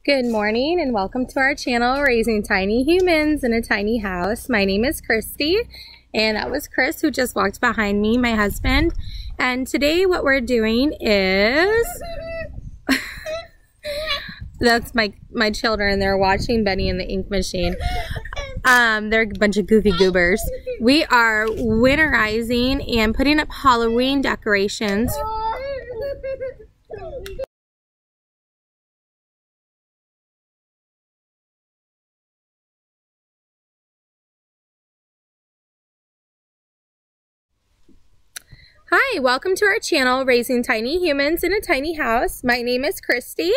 Good morning and welcome to our channel, Raising Tiny Humans in a Tiny House. My name is Christy and that was Chris who just walked behind me, my husband. And today what we're doing is, that's my children, they're watching Benny and the Ink Machine. They're a bunch of goofy goobers. We are winterizing and putting up Halloween decorations. Hi, welcome to our channel, Raising Tiny Humans in a Tiny House. My name is Christy,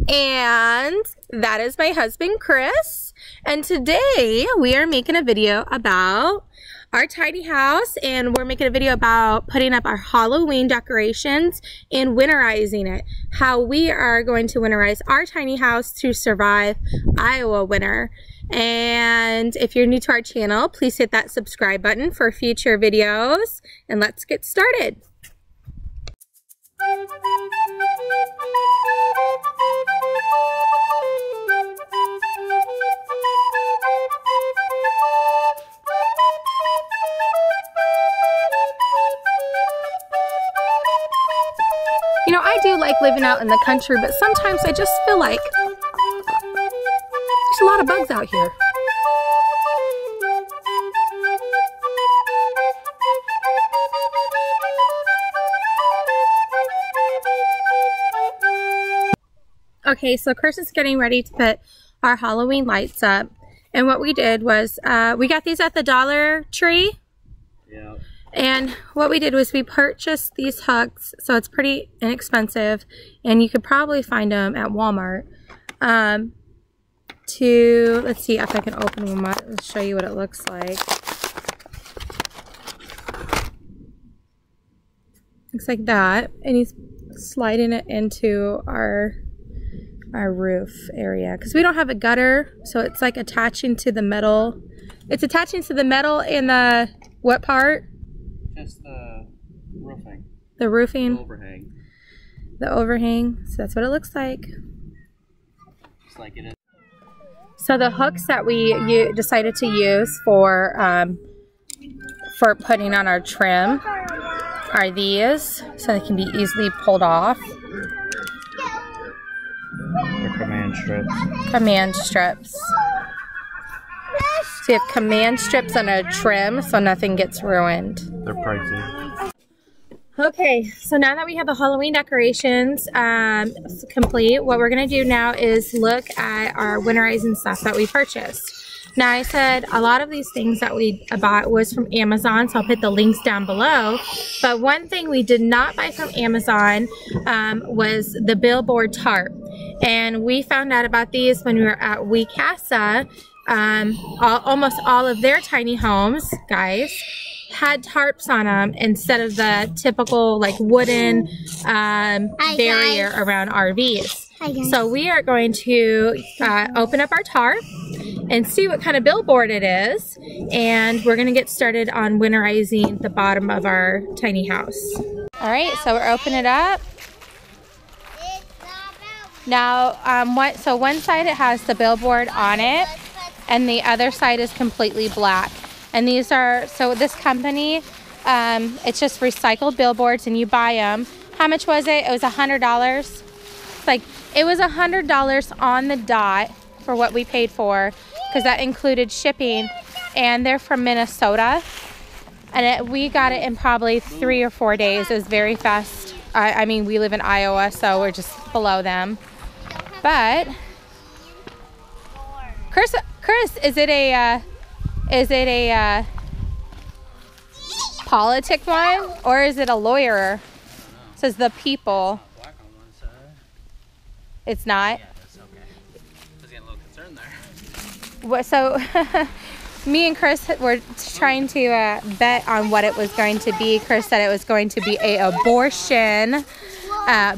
and that is my husband, Chris. And today we are making a video about our tiny house, and we're making a video about putting up our Halloween decorations and winterizing it. How we are going to winterize our tiny house to survive Iowa winter. And if you're new to our channel, please hit that subscribe button for future videos, and let's get started. You know, I do like living out in the country, but sometimes I just feel like there's a lot of bugs out here. Okay, so Chris is getting ready to put our Halloween lights up. And what we did was, we got these at the Dollar Tree. Yeah. And what we did was we purchased these hooks, so it's pretty inexpensive, and you could probably find them at Walmart. Let's see if I can open them up and show you what it looks like. Looks like that, and he's sliding it into our roof area because we don't have a gutter, so it's like attaching to the metal. It's attaching to the metal in the what part? Just the roofing. The roofing. The overhang. The overhang. So that's what it looks like. Just like it is. So the hooks that we decided to use for putting on our trim are these, so they can be easily pulled off. They're command strips. Command strips. So you have command strips on a trim so nothing gets ruined. They're pricey. Okay, so now that we have the Halloween decorations complete, what we're going to do now is look at our winterizing stuff that we purchased. Now, I said a lot of these things that we bought was from Amazon, so I'll put the links down below. But one thing we did not buy from Amazon was the Billboard Tarp. And we found out about these when we were at Weecasa. Almost all of their tiny homes, guys, had tarps on them instead of the typical like wooden barrier around RVs. So we are going to open up our tarp and see what kind of billboard it is, and we're going to get started on winterizing the bottom of our tiny house. All right, so we're opening it up. Now, so one side it has the billboard on it, and the other side is completely black. And these are, so this company, it's just recycled billboards, and you buy them. How much was it? It was $100. Like, it was $100 on the dot for what we paid for, because that included shipping. And they're from Minnesota, and we got it in probably 3 or 4 days. It was very fast. I mean, we live in Iowa, so we're just below them. But Chris, is it a politic one, or is it a lawyer? It says the people. It's not. Yeah, that's okay. I was getting a little concerned there. What, so me and Chris were trying to bet on what it was going to be. Chris said it was going to be a abortion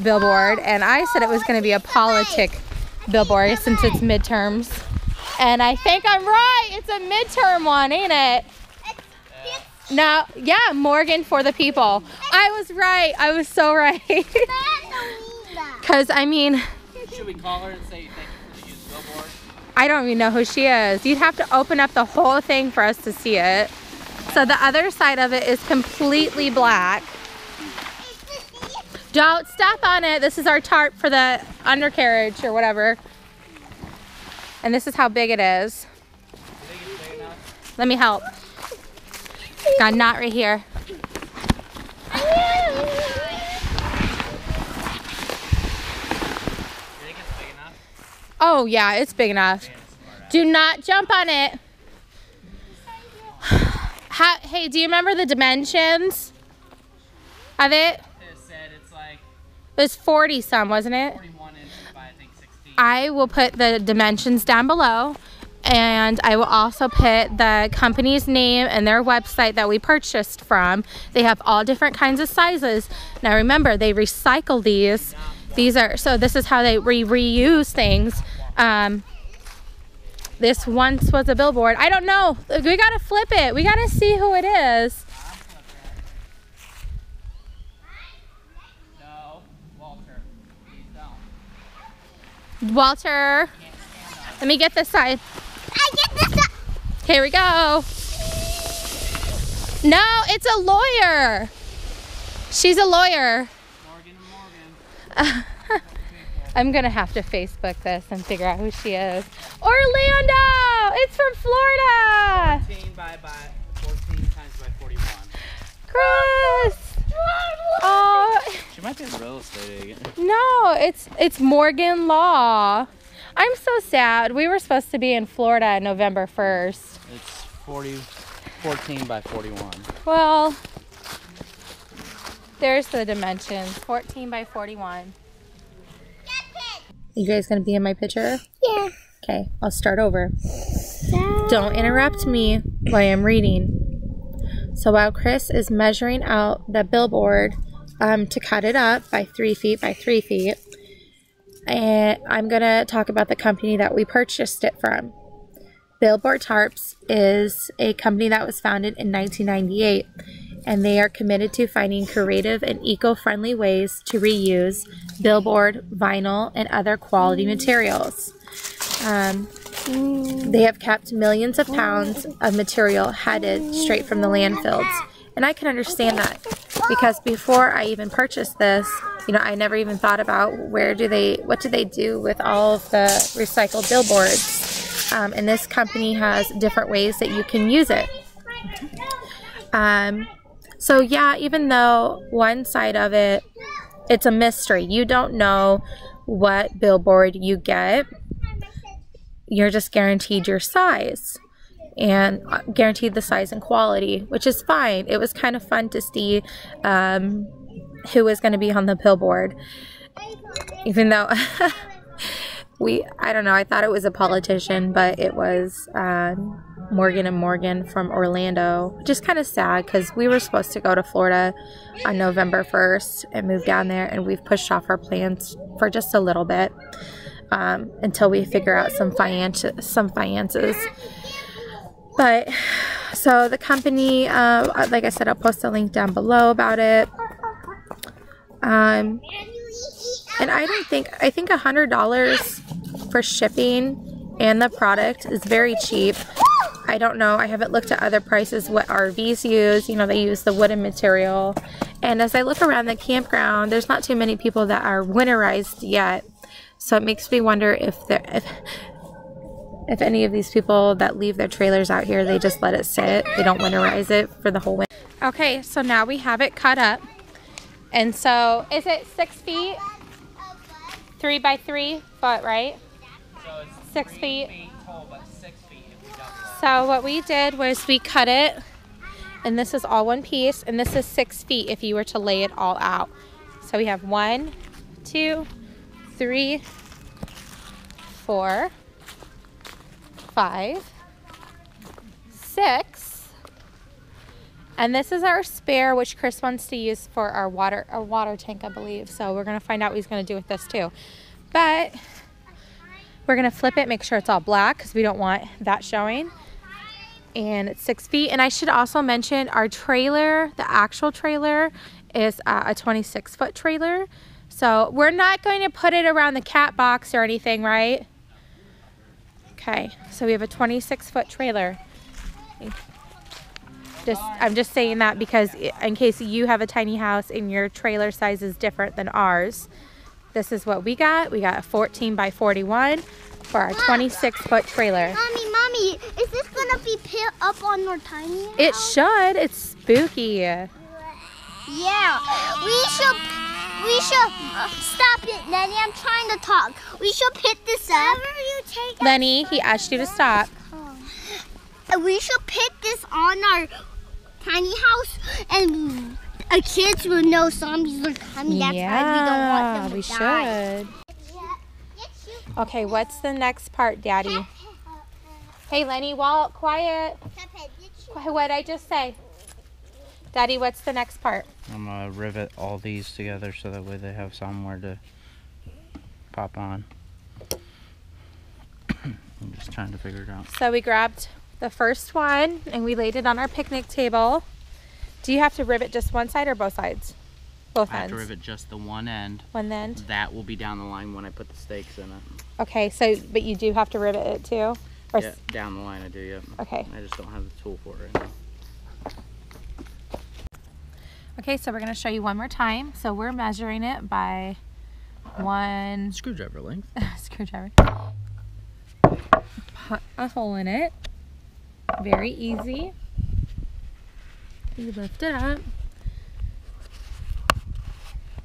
billboard, and I said it was going to be a politic billboard since it's midterms. And I think I'm right. It's a midterm one, ain't it? No, yeah, Morgan for the people. I was right. I was so right. Because, I mean, Should we call her and say thank you for the used billboard? I don't even know who she is. You'd have to open up the whole thing for us to see it. So the other side of it is completely black. Don't step on it. This is our tarp for the undercarriage or whatever. And this is how big it is. Let me help. Got a knot right here. Oh yeah, it's big enough. Do not jump on it. Hey, do you remember the dimensions of it? It said it's like It was 40 some, wasn't it? 41 inches by I think 16. I will put the dimensions down below, and I will also put the company's name and their website that we purchased from. They have all different kinds of sizes. Now remember, they recycle these. These are, so this is how they reuse things. This once was a billboard. I don't know. We gotta flip it. We gotta see who it is. No, Walter, please don't. Walter, let me get this side. I get this up. Here we go. No, it's a lawyer. She's a lawyer. Morgan and Morgan. I'm gonna have to Facebook this and figure out who she is. Orlando! It's from Florida! 14 times by 41. Chris! Oh, She might be a real estate agent. no, it's Morgan Law. I'm so sad. We were supposed to be in Florida November 1st. It's 14 by 41. Well, there's the dimensions. 14 by 41. You guys gonna be in my picture? Yeah. Okay, I'll start over. Don't interrupt me while I'm reading. So while Chris is measuring out the billboard to cut it up by 3 feet by 3 feet, and I'm gonna talk about the company that we purchased it from. Billboard Tarps is a company that was founded in 1998, and they are committed to finding creative and eco-friendly ways to reuse billboard, vinyl, and other quality materials. They have kept millions of pounds of material headed straight from the landfills. And I can understand that, because before I even purchased this, you know, I never even thought about what do they do with all of the recycled billboards. And this company has different ways that you can use it. So yeah, even though one side of it, it's a mystery. You don't know what billboard you get. You're just guaranteed your size and guaranteed the size and quality, which is fine. It was kind of fun to see who was going to be on the billboard, even though I don't know, I thought it was a politician, but it was Morgan and Morgan from Orlando, which is kind of sad because we were supposed to go to Florida on November 1st and move down there, and we've pushed off our plans for just a little bit until we figure out some finances. But so the company, like I said, I'll post a link down below about it. And I think $100 for shipping and the product is very cheap. I don't know, I haven't looked at other prices what RVs use. You know, they use the wooden material. And as I look around the campground, there's not too many people that are winterized yet. So it makes me wonder if any of these people that leave their trailers out here, they just let it sit. They don't winterize it for the whole winter. Okay, so now we have it cut up. And so, is it 6 feet? 3 by 3 foot, right? So it's 6 3 feet. tall, but 6 feet if we double it. So what we did was we cut it, and this is all one piece, and this is 6 feet if you were to lay it all out. So we have 1, 2, 3, 4, 5, 6. And this is our spare, which Chris wants to use for our water tank, I believe. So we're going to find out what he's going to do with this too. But we're going to flip it, make sure it's all black because we don't want that showing. And it's 6 feet. And I should also mention our trailer, the actual trailer, is a 26-foot trailer. So we're not going to put it around the cat box or anything, right? Okay, so we have a 26-foot trailer. I'm just saying that because in case you have a tiny house and your trailer size is different than ours. This is what we got. We got a 14 by 41 for our 26-foot trailer. Mommy, is this gonna be put up on our tiny house? It should. It's spooky. Yeah, we should stop it, Lenny. I'm trying to talk. We should pick this up. Lenny, he asked you to stop. We should pick this on our tiny house, and our kids will know zombies are coming. That's why we don't want them to die. Should. Okay, what's the next part, Daddy? Hey, Lenny, quiet. What did I just say? Daddy, what's the next part? I'm going to rivet all these together so that way they have somewhere to pop on. I'm just trying to figure it out. So we grabbed the first one and we laid it on our picnic table. Do you have to rivet just one side or both sides? Both ends? I have to rivet just the one end. One end? That will be down the line when I put the stakes in it. Okay, so, but you do have to rivet it too? Or yeah, down the line I do, yeah. Okay. I just don't have the tool for it right now. Okay, so we're going to show you one more time. So we're measuring it by one screwdriver length. Screwdriver. Put a hole in it. Very easy. You lift it up.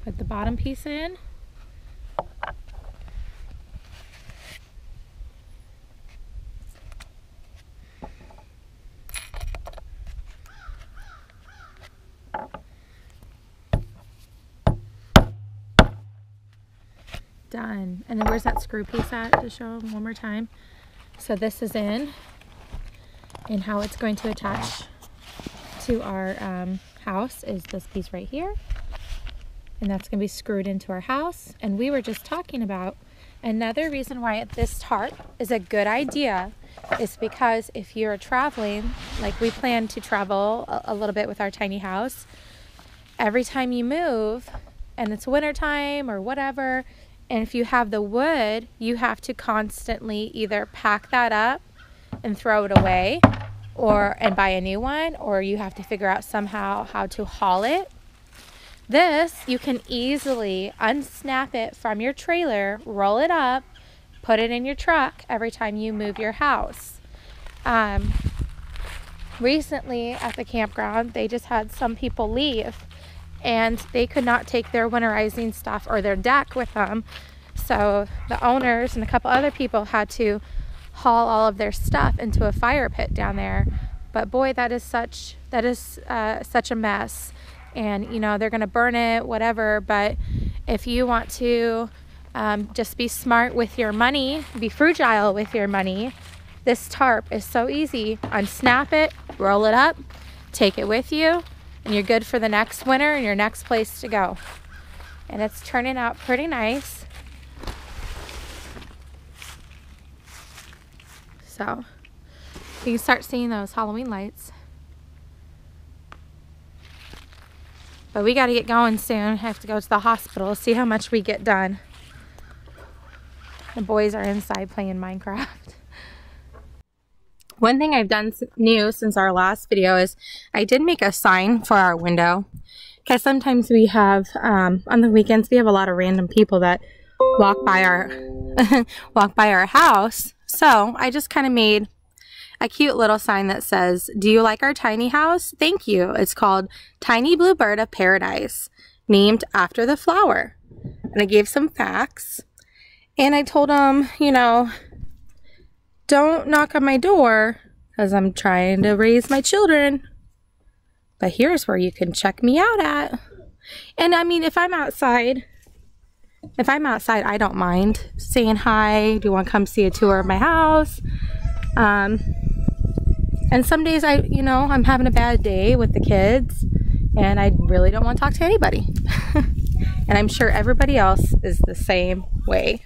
Put the bottom piece in. Done. And then where's that screw piece at to show them one more time? So this is in, and how it's going to attach to our house is this piece right here, and that's going to be screwed into our house. And we were just talking about another reason why this tarp is a good idea is because if you're traveling, like we plan to travel a little bit with our tiny house, every time you move and it's winter time or whatever, and if you have the wood, you have to constantly either pack that up and throw it away and buy a new one, or you have to figure out somehow how to haul it. This, you can easily unsnap it from your trailer, roll it up, put it in your truck every time you move your house. Recently at the campground, they just had some people leave and they could not take their winterizing stuff or their deck with them. So the owners and a couple other people had to haul all of their stuff into a fire pit down there. But boy, that is such a mess. And you know, they're gonna burn it, whatever. But if you want to just be smart with your money, be frugal with your money, this tarp is so easy. Unsnap it, roll it up, take it with you, and you're good for the next winter and your next place to go. And it's turning out pretty nice. So you can start seeing those Halloween lights. But we got to get going soon. I have to go to the hospital, see how much we get done. The boys are inside playing Minecraft. One thing I've done new since our last video is I did make a sign for our window, because sometimes we have on the weekends we have a lot of random people that walk by our house. So I just kind of made a cute little sign that says, "Do you like our tiny house? Thank you." It's called Tiny Blue Bird of Paradise, named after the flower. And I gave some facts, and I told them, you know, don't knock on my door because I'm trying to raise my children. But here's where you can check me out at. And I mean, if I'm outside, I don't mind saying hi. Do you want to come see a tour of my house? And some days I'm having a bad day with the kids and I really don't want to talk to anybody. And I'm sure everybody else is the same way.